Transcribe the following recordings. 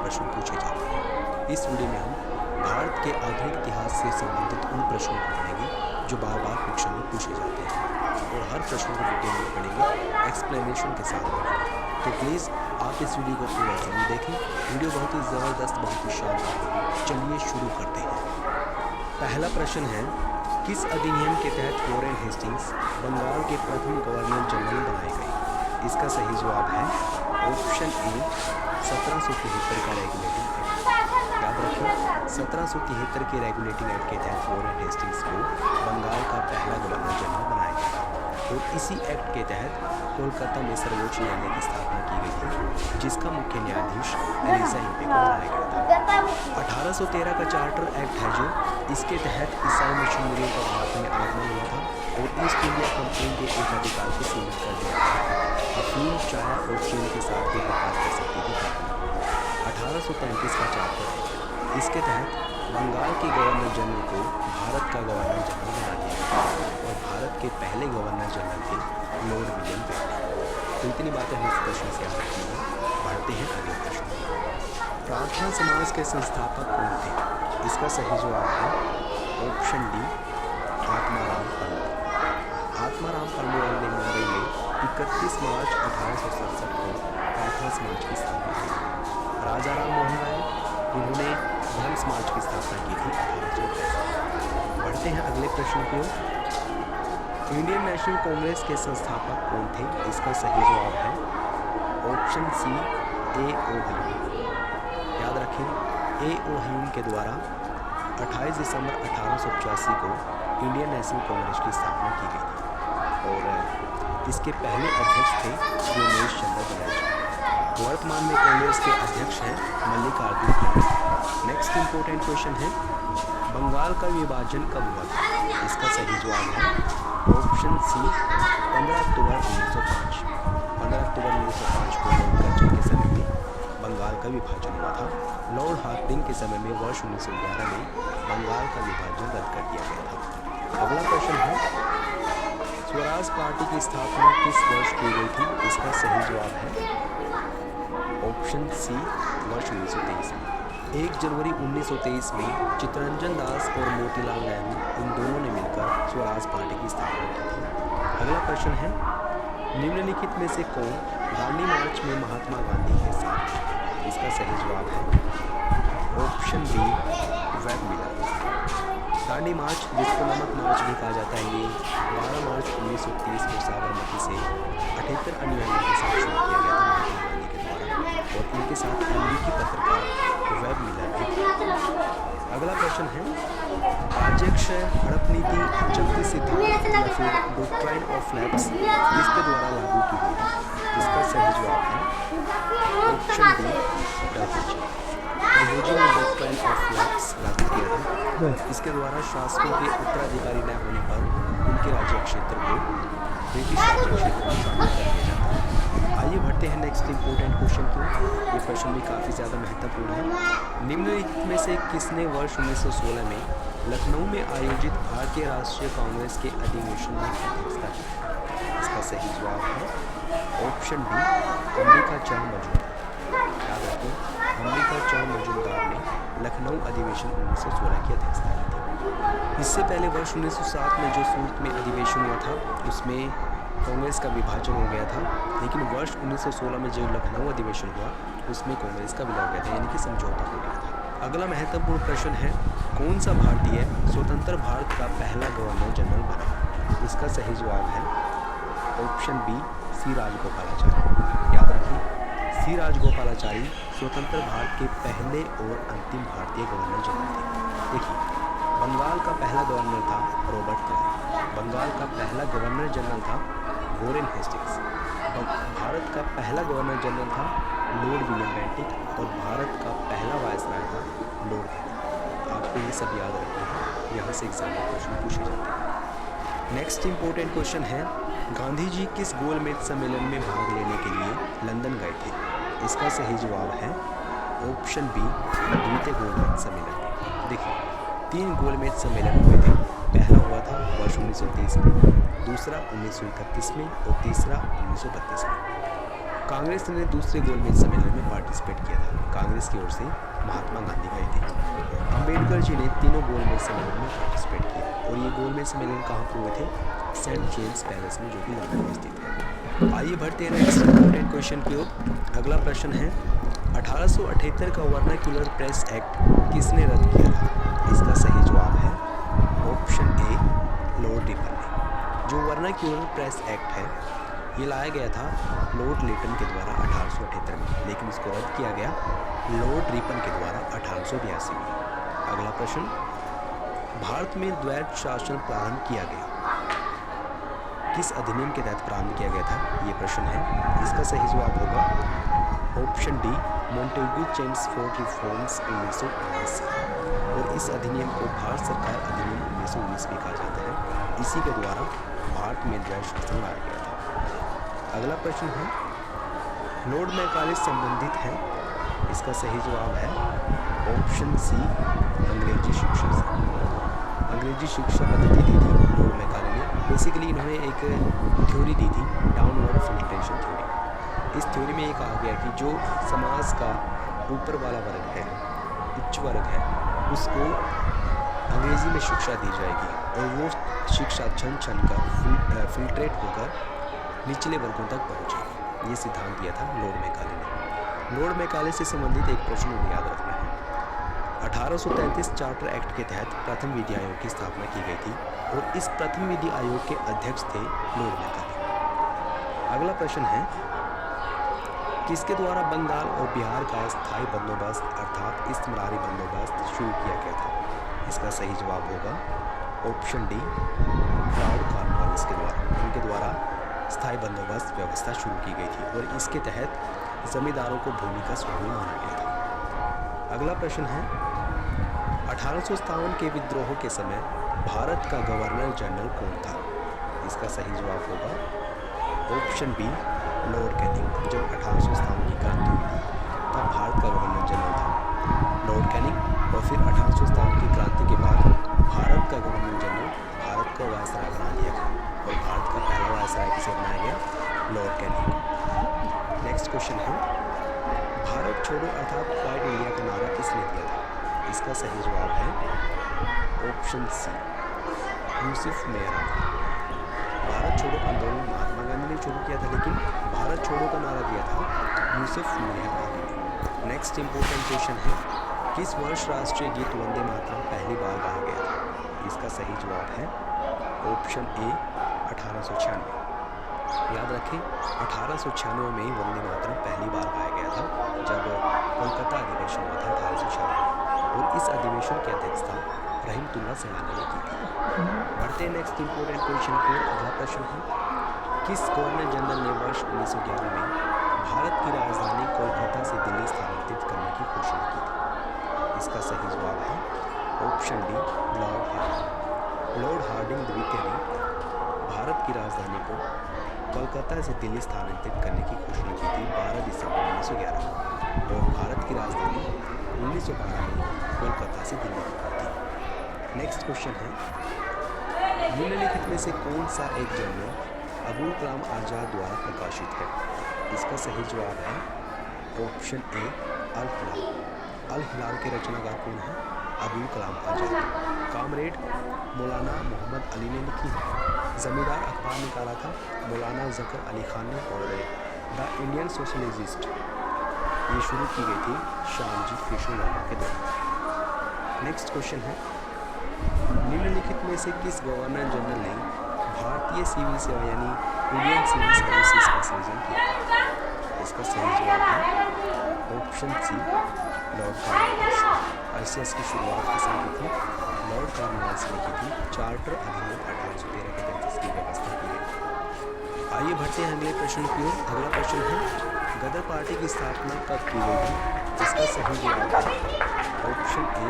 प्रश्न पूछे जाते हैं। इस वीडियो में हम भारत के आधुनिक इतिहास से संबंधित उन प्रश्नों को पढ़ेंगे जो बार बार परीक्षा में पूछे जाते हैं और हर प्रश्न को डिटेल में पढ़ेंगे, एक्सप्लेनेशन के साथ पढ़ेंगे। तो प्लीज़ आप इस वीडियो को पूरा जरूर देखें। वीडियो बहुत ही ज़बरदस्त, बहुत ही शानदार होगी। चलिए शुरू करते हैं। पहला प्रश्न है, किस अधिनियम के तहत वॉरेन हेस्टिंग्स बंगाल के प्रथम गवर्नर जनरल बनाए गए? इसका सही जवाब है ऑप्शन ए 1773 का रेगुलेटिंग एक्ट। याद रखें, 1773 के रेगुलेटिंग एक्ट के तहत वॉरेन हेस्टिंग्स को बंगाल का पहला गवर्नर जनरल बनाया गया और इसी एक्ट के तहत कोलकाता में सर्वोच्च न्यायालय की स्थापना की गई थी, जिसका मुख्य न्यायाधीश एलिजा हेम्पे को बनाया गया था। 1813 का चार्टर एक्ट है जो इसके तहत ईसाई मिशनरियों का भारत में आगमन हुआ था और ईस्ट इंडिया कंपनी के एकाधिकार को सीमित कर दिया था। अफीम, चाय और चीन के साथ भी व्यापार कर सकती थी कंपनी। 1833 का चार्टर एक्ट, इसके तहत बंगाल के गवर्नर जनरल को भारत का गवर्नर जनरल बना दिया गया और भारत के पहले गवर्नर जनरल थे लॉर्ड विलियम बेंटिक। तो इतनी बातें हम इस प्रश्न से याद रखी हैं। बढ़ते हैं अगले प्रश्न। प्रार्थना समाज के संस्थापक कौन थे? इसका सही जवाब है ऑप्शन डी आत्माराम पल्लू। आत्माराम पल्लूवाल ने मुंबई में 31 मार्च 1867 को प्रार्थना समाज की स्थापना की। राजा राम मोहन राय, इन्होंने धर्म समाज की स्थापना की थी 1863। बढ़ते हैं अगले प्रश्न की ओर। इंडियन नेशनल कांग्रेस के संस्थापक कौन थे? इसका सही जवाब है ऑप्शन सी ए.ओ. ह्यूम। याद रखें, ए.ओ. ह्यूम के द्वारा 28 दिसंबर 1885 को इंडियन नेशनल कांग्रेस की स्थापना की गई थी और इसके पहले अध्यक्ष थे योगेश चंद्र बनर्जी। वर्तमान में कांग्रेस के अध्यक्ष हैं मल्लिकार्जुन खड़गे। नेक्स्ट इंपॉर्टेंट क्वेश्चन है, बंगाल का विभाजन कब हुआ था? इसका सही जवाब है ऑप्शन सी 15 अक्टूबर 1905। 15 अक्टूबर 1905 को लॉर्ड कर्जन के समय में बंगाल का विभाजन हुआ था। लॉर्ड हार्डिंग के समय में वर्ष 1911 में बंगाल का विभाजन रद्द कर दिया गया था। अगला प्रश्न है, स्वराज पार्टी की स्थापना किस वर्ष की गई थी? इसका सही जवाब है ऑप्शन सी वर्ष 1923 में। 1 जनवरी 1923 में चित्तरंजन दास और मोतीलाल नेहरू, इन दोनों ने मिलकर स्वराज पार्टी की स्थापना की थी। अगला प्रश्न है, निम्नलिखित में से कौन दांडी मार्च में महात्मा गांधी के साथ? इसका सही जवाब है option B Webb Miller. Dandi march, जिसको नमक मार्च भी कहा जाता है, ये 12 मार्च 1930 को साबरमती से 78 अनुयायियों के साथ शुरू किया गया था महात्मा गांधी के द्वारा और इनके साथ अमेरिकी पत्रकार वेब मिलर भी। अगला प्रश्न है, अध्यक्ष हड़प नीति जगती सिद्धांत या फिर डॉक्ट्राइन ऑफ लैप्स किसके द्वारा लागू की गई? इसका सही जवाब है ऑप्शन डी डलहौजी ने डॉक्ट्राइन ऑफ लैप्स लागू किया था। इसके द्वारा शासकों के उत्तराधिकारी न होने पर उनके राज्य क्षेत्र को ब्रिटिश राज्य क्षेत्र में शामिल कर दिया जाता है। आइए बढ़ते हैं नेक्स्ट इंपॉर्टेंट क्वेश्चन की। ये क्वेश्चन भी काफ़ी ज़्यादा महत्वपूर्ण है। निम्नलिखित में से किसने वर्ष 1916 में लखनऊ में आयोजित भारतीय राष्ट्रीय कांग्रेस के अधिवेशन में अध्यक्षता की? इसका सही जवाब है ऑप्शन डी अंबिका चंद मजूमदार। याद रखें, अंबिका चंद मजूमदार ने लखनऊ अधिवेशन 1916 की अध्यक्षता की थी। इससे पहले वर्ष 1907 में जो सूरत में अधिवेशन हुआ था उसमें कांग्रेस का विभाजन हो गया था, लेकिन वर्ष 1916 में जो लखनऊ अधिवेशन हुआ उसमें कांग्रेस का विलय हो गया था, यानी कि समझौता हो गया था। अगला महत्वपूर्ण प्रश्न है, कौन सा भारतीय स्वतंत्र भारत का पहला गवर्नर जनरल बना? इसका सही जवाब है ऑप्शन बी सी राजगोपालाचारी। याद रखिए, सी राजगोपालाचारी स्वतंत्र भारत के पहले और अंतिम भारतीय गवर्नर जनरल थे। देखिए, बंगाल का पहला गवर्नर था रॉबर्ट क्लाइव, बंगाल का पहला गवर्नर जनरल था वॉरेन हेस्टिंग्स, भारत का पहला गवर्नर जनरल था लॉर्ड विलियम बेंटिक और भारत का पहला वायसराय था लॉर्ड कर्जन। आपको ये सब याद रखना है, यहाँ से एग्जाम में क्वेश्चन पूछे जाते हैं। नेक्स्ट इंपॉर्टेंट क्वेश्चन है, गांधी जी किस गोलमेज सम्मेलन में भाग लेने के लिए लंदन गए थे? इसका सही जवाब है ऑप्शन बी द्वितीय गोलमेज सम्मेलन में। देखिए, 3 गोलमेज सम्मेलन हुए थे। पहला हुआ था वर्ष 1930 में, दूसरा 1931 में और तीसरा 1932 में। कांग्रेस ने दूसरे गोलमेज सम्मेलन में पार्टिसिपेट किया था। कांग्रेस कांग्रेस की ओर से महात्मा गांधी गए थे। अम्बेडकर जी ने तीनों गोलमेज सम्मेलन में पार्टिसिपेट किया और ये गोलमेज सम्मेलन कहाँ पर हुए थे? सेंट जेम्स पैलेस में, जो कि लंदन में स्थित है। आइए बढ़ते हैं नेक्स्ट इंपॉर्टेंट क्वेश्चन की ओर। अगला प्रश्न है 1878 का वर्नाक्यूलर प्रेस एक्ट किसने रद्द किया था? इसका सही जवाब है ऑप्शन ए, लॉर्ड रिपन ने। जो वर्नाक्यूलर प्रेस एक्ट है ये लाया गया था लॉर्ड लिटन के द्वारा 1878 में, लेकिन इसको रद्द किया गया लॉर्ड रिपन के द्वारा 1882 में। अगला प्रश्न, भारत में द्वैध शासन प्रारंभ किया गया, किस अधिनियम के तहत प्रारंभ किया गया था? ये प्रश्न है। इसका सही जवाब होगा option D, Montagu Chelmsford reforms 1919। और इस अधिनियम को भारत सरकार अधिनियम 1919 भी कहा जाता है। इसी के द्वारा भारत में द्वैध शासन लाया गया था। अगला प्रश्न है लॉर्ड मैकाले संबंधित है, इसका सही जवाब है ऑप्शन सी, अंग्रेजी शिक्षा से। अंग्रेजी शिक्षा पद्धति दी थी लॉर्ड मैकाले ने। बेसिकली इन्होंने एक थ्योरी दी थी, डाउनवर्ड फिल्ट्रेशन थ्योरी। इस थ्योरी में ये कहा गया कि जो समाज का ऊपर वाला वर्ग है, उच्च वर्ग है, उसको अंग्रेजी में शिक्षा दी जाएगी और वो शिक्षा छन छन कर फिल्ट्रेट होकर निचले वर्गों तक पहुंचेगी। ये सिद्धांत दिया था लॉर्ड मैकाले ने। लॉर्ड मैकाले से संबंधित एक प्रश्न याद रखना है। 1833 चार्टर एक्ट के तहत प्रथम विधि आयोग की स्थापना की गई थी और इस प्रथम विधि आयोग के अध्यक्ष थे लॉर्ड मैकाले। अगला प्रश्न है किसके द्वारा बंगाल और बिहार का स्थायी बंदोबस्त अर्थात इस्तिमरारी बंदोबस्त शुरू किया गया था? इसका सही जवाब होगा ऑप्शन डी, लॉर्ड कॉर्नवालिस के द्वारा। इनके द्वारा स्थायी बंदोबस्त व्यवस्था शुरू की गई थी और इसके तहत जमींदारों को भूमि का स्वामी माना गया था। अगला प्रश्न है 1857 के विद्रोह के समय भारत का गवर्नर जनरल कौन था? इसका सही जवाब होगा ऑप्शन बी, लॉर्ड कैनिंग। जब 1857 की क्रांति हुई थी तब भारत का गवर्नर जनरल था लॉर्ड कैनिंग और फिर 1857 की क्रांति के बाद भारत का गवर्नर जनरल भारत को वायसराय बना दिया गया और भारत का पहला वायसराय किसे बनाया गया? Lord Canning. नेक्स्ट क्वेश्चन है भारत छोड़ो अर्थात क्वाइट इंडिया का नारा किसने दिया था? इसका सही जवाब है ऑप्शन सी, यूसुफ मेहरा। भारत छोड़ो आंदोलन महात्मा गांधी ने शुरू किया था, लेकिन भारत छोड़ो का नारा दिया था यूसुफ मेहरा ने। नेक्स्ट इंपॉर्टेंट क्वेश्चन है किस वर्ष राष्ट्रीय गीत वंदे मातरम पहली बार गाया गया था? इसका सही जवाब है ऑप्शन ए, 1896। याद रखें 1896 में वंदे मातरम पहली बार गाया गया था जब कोलकाता अधिवेशन हुआ था 1896 और इस अधिवेशन की अध्यक्षता रहीमतुल्लाह सैलानी ने की थी। बढ़ते हैं नेक्स्ट इंपॉर्टेंट क्वेश्चन की। अगला प्रश्न है किस गवर्नर जनरल ने वर्ष 1911 में भारत की राजधानी कोलकाता से दिल्ली स्थानांतरित करने की घोषणा की थी? इसका सही जवाब है option D, Lord Hardinge. Lord Hardinge द्वितीय ने भारत की राजधानी को कोलकाता से दिल्ली स्थानांतरित करने की घोषणा की थी 12 दिसंबर 1911 और भारत की राजधानी 1912 में कोलकाता से दिल्ली की थी। नेक्स्ट क्वेश्चन है निम्नलिखित में से कौन सा एक जर्नल अबुल कलाम आज़ाद द्वारा प्रकाशित है? इसका सही जवाब है ऑप्शन ए, अल हिलाल। अल हिलाल के रचनाकार कौन है? अबुल कलाम आज़ाद। कामरेड मौलाना मोहम्मद अली ने लिखी है। ज़मींदार अखबार निकाला था मौलाना ज़फ़र अली खान ने और द इंडियन सोशलिस्ट ये शुरू की गई थी श्यामजी कृष्ण वर्मा के द्वारा। नेक्स्ट क्वेश्चन है निम्नलिखित में से किस गवर्नर जनरल ने भारतीय सिविल सेवा यानी इंडियन सिविल सर्विसेज का सृजन किया? इसका सही जवाब है option C, Lord Cornwallis. ICS की शुरुआत किसने की थी? लॉर्ड कॉर्नवालिस ने की थी। चार्टर अधिनियम 1813 के तहत इसकी व्यवस्था की गई। आइए बढ़ते हैं अगले प्रश्न की ओर। अगला प्रश्न है गदर पार्टी की स्थापना कब की गई थी? इसका सही जवाब है ऑप्शन ए,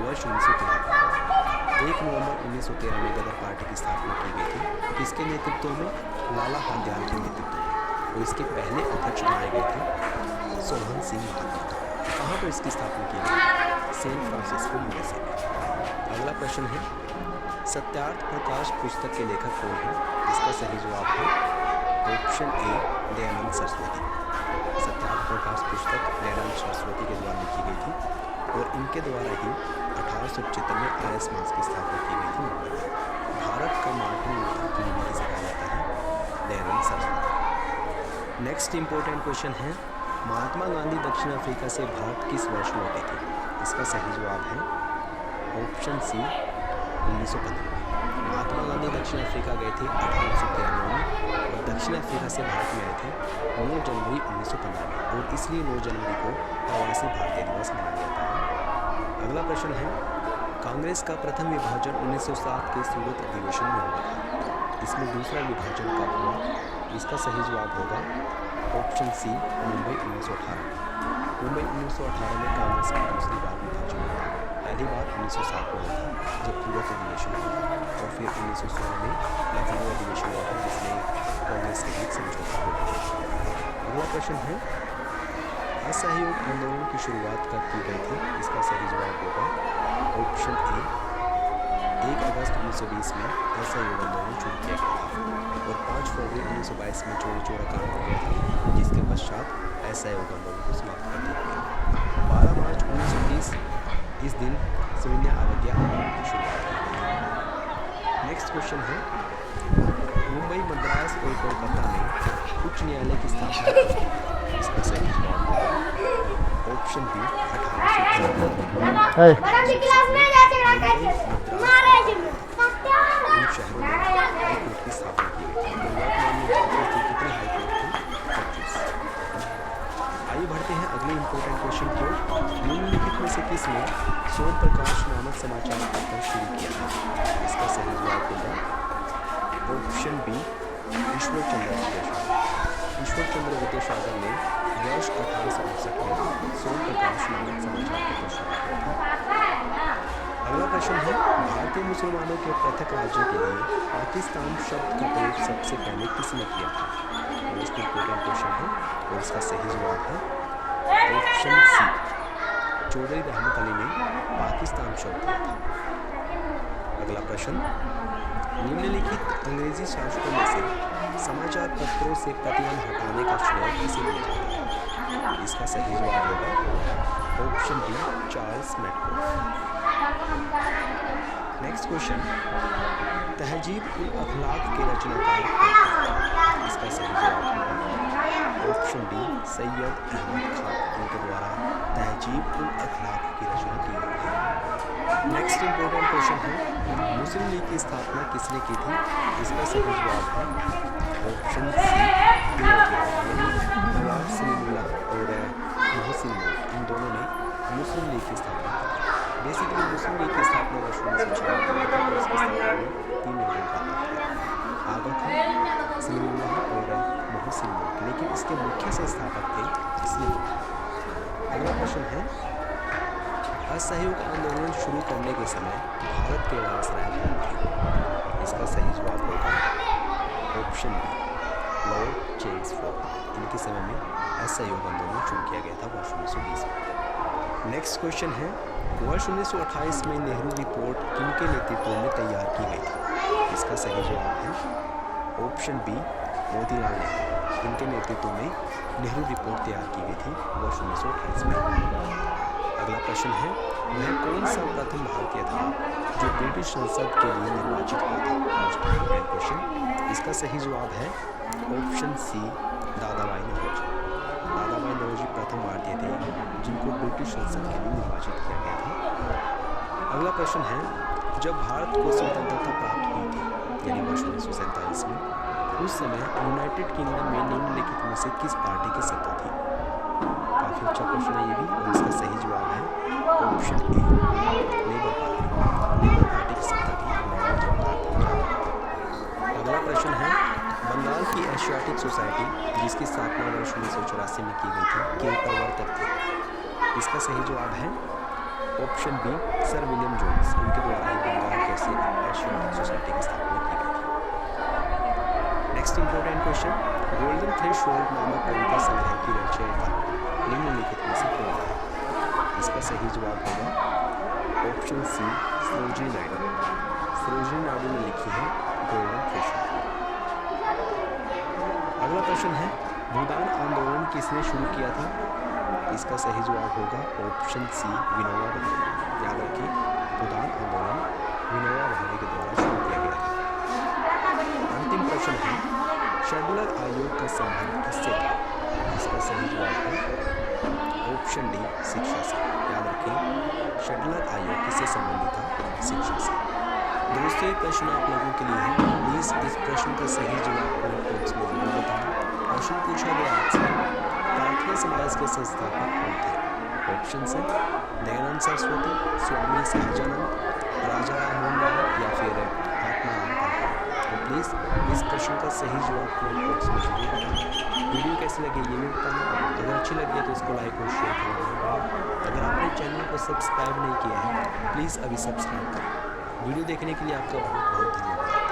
वर्ष 1913। 1 नवंबर 1913 में गदर पार्टी की स्थापना की गई थी। किसके नेतृत्व में? लाला हरदयाल के नेतृत्व में। और इसके पहले अध्यक्ष बनाए गए थे सोहन सिंह महात्मा। कहाँ पर इसकी स्थापना की गई? सेंट फ्रांसिस्को यूएसए में। अगला प्रश्न है सत्यार्थ प्रकाश पुस्तक के लेखक कौन है? इसका सही जवाब है ऑप्शन ए, दयानंद सरस्वती। सत्याग्रह प्रकाश पुस्तक दयानंद सरस्वती के द्वारा लिखी गई थी और इनके द्वारा ही 1875 में आर्य समाज की स्थापना की गई थी मुंबई में। भारत का मार्टिन लूथर किंग भी जिसे कहा जाता है Dayanand Saraswati. Next important question है, महात्मा गांधी दक्षिण अफ्रीका से भारत किस वर्ष लौटे थे? इसका सही जवाब है ऑप्शन सी 1915 में। महात्मा गांधी दक्षिण अफ्रीका गए थे 1893 में और दक्षिण अफ्रीका से भारत में आए थे 9 जनवरी 1915 में और इसलिए 9 जनवरी को प्रवासी भारतीय दिवस मनाया जाता है। अगला प्रश्न है, कांग्रेस का प्रथम विभाजन 1907 के सूरत अधिवेशन में हुआ था। इसमें दूसरा विभाजन कब हुआ? इसका सही जवाब होगा ऑप्शन सी मुंबई 1918। मुंबई 1918 में कांग्रेस का दूसरी बार विभाजन हुआ। पहली बार 1907 में हुआ था जब सूरत अधिवेशन हुआ और फिर 1916 में लखनऊ अधिवेशन हुआ था जिसमें कांग्रेस के बीच समझौता हुआ। अगला प्रश्न है, असहयोग आंदोलन की शुरुआत कब की गई थी? इसका सही जवाब होगा ऑप्शन ए 1 अगस्त 1920 में असहयोग आंदोलन शुरू किया गया था और 5 फरवरी 1922 में चोरी चोरा काम हो गया था जिसके पश्चात असहयोग आंदोलन को समाप्त कर दिया गया। 12 मार्च 1930 इस दिन सविनय अवज्ञा आंदोलन की शुरुआत की गई। नेक्स्ट क्वेश्चन है, मुंबई, मद्रास और कोलकाता में उच्च न्यायालय की स्थापना कब हुई? इसका सही जवाब होगा ऑप्शन बी 1860। इन शहरों में हाईकोर्ट की स्थापना की गई। वर्तमान में भारत की कितनी हाईकोर्ट थी? 25। आइए बढ़ते हैं अगले इंपॉर्टेंट क्वेश्चन को। निम्नलिखित में से किसने सोम प्रकाश नामक समाचार पत्र शुरू किया था? इसका सही जवाब होगा ऑप्शन बी ईश्वर चंद्र विद्यासागर। ईश्वर चंद्र विद्यासागर ने वर्ष 1868 में सोम प्रकाश नामक समाचार पत्र शुरू किया था। अगला प्रश्न है, भारतीय मुसलमानों के पृथक राज्य के लिए पाकिस्तान शब्द का प्रयोग सबसे पहले किसने किया था? मोस्ट इंपोर्टेंट क्वेश्चन है और इसका सही जवाब है ऑप्शन सी चौधरी रहमत अली ने पाकिस्तान शब्द दिया था। अगला प्रश्न, निम्नलिखित अंग्रेजी शासकों में से समाचार पत्रों से प्रतिबंध हटाने का श्रेय किसे दिया जाता है? इसका सही जवाब होगा option D Charles Macaulay. Next question, तहजीब उल अखलाक के रचनाकार कौन थे? इसका सही जवाब होगा ऑप्शन डी सैयद अहमद खान। उनके द्वारा तहजीब उल अखलाक की रचना की गई थी। नेक्स्ट इंपॉर्टेंट क्वेश्चन है, मुस्लिम लीग की स्थापना किसने की थी? इसका सही जवाब है ऑप्शन सी नवाब सलीमुल्लाह और मोहसिन मौद। इन दोनों ने मुस्लिम लीग की स्थापना की थी। बेसिकली मुस्लिम लीग की स्थापना वर्ष 1946 में हुई और इसकी स्थापना में 3 लोगों का हाथ है, आगा खान, सलीमुल्लाह और मोहसिन मौद, लेकिन इसके मुख्य संस्थापक थे इस्लाम। अगला प्रश्न है, असहयोग आंदोलन शुरू करने के समय भारत के वायसराय कौन थे? इसका सही जवाब होगा ऑप्शन बी लॉर्ड चेम्सफोर्ड। इनके समय में असहयोग आंदोलन शुरू किया गया था वर्ष 1920 में। नेक्स्ट क्वेश्चन है, वर्ष 1928 में नेहरू रिपोर्ट किनके नेतृत्व में तैयार की गई थी? इसका सही जवाब है ऑप्शन बी मोतीलाल नेहरू। इनके नेतृत्व में नेहरू रिपोर्ट तैयार की गई थी वर्ष 1928 में। अगला प्रश्न है, वह कौन सा प्रथम भारतीय था जो ब्रिटिश संसद के लिए निर्वाचित हुआ था? Most important question. इसका सही जवाब है ऑप्शन सी दादाभाई नौरोजी। दादाभाई नौरोजी प्रथम भारतीय थे जिनको ब्रिटिश संसद के लिए निर्वाचित किया गया था। अगला प्रश्न है, जब भारत को स्वतंत्रता प्राप्त हुई थी यानी वर्ष 1947 में, उस समय यूनाइटेड किंगडम में निम्नलिखित में से किस पार्टी की सत्ता थी? काफ़ी अच्छा क्वेश्चन है ये भी और इसका सही जवाब है option a labour party. Labour party की सत्ता थी इंग्लैंड जब भारत आजाद। अगला प्रश्न है, बंगाल की एशियाटिक सोसाइटी जिसकी स्थापना वर्ष 1984 में की गई थी के प्रवर्तक थे? इसका सही जवाब है option B Sir William Jones. इनके द्वारा ही बंगाल की एशियाटिक सोसाइटी की स्थापना की गई थी। Next important question, golden threshold नामक कविता संग्रह की रचयिता निम्नलिखित में से कौन है? इसका सही जवाब होगा ऑप्शन सी सरोजिनी नायडू। सरोजिनी नायडू ने लिखी है गोल्डन थ्रेशोल्ड। अगला प्रश्न है, भूदान आंदोलन किसने शुरू किया था? इसका सही जवाब होगा ऑप्शन सी, विनोबा भावे। याद रखिए, भूदान आंदोलन विनोबा भावे के द्वारा शुरू किया गया था। अंतिम प्रश्न है, शेड्यूलर आयोग का संबंध किससे था? इसका सही जवाब है ऑप्शन डी, शिक्षा से। याद रखें, शेड्यूलर आयोग किससे संबंधित था? शिक्षा से। दोस्तों, ये प्रश्न आप लोगों के लिए है। प्लीज़ इस प्रश्न का सही जवाब कमेंट बॉक्स में जरूर बताएं। प्रश्न पूछा गया आपसे, प्रार्थना समाज के संस्थापक कौन थे? ऑप्शन से दयानंद सरस्वती, स्वामी सहजानंद, राजा राममोहन राय या फिर महात्मा रामपाल। तो प्लीज़ इस प्रश्न का सही जवाब कमेंट बॉक्स में जरूर बताएं। वीडियो कैसी लगी ये भी बताना। अगर अच्छी लगी है तो इसको लाइक और शेयर करना। अगर आपने चैनल को सब्सक्राइब नहीं किया है प्लीज़ अभी सब्सक्राइब करें। वीडियो देखने के लिए आपका बहुत बहुत धन्यवाद।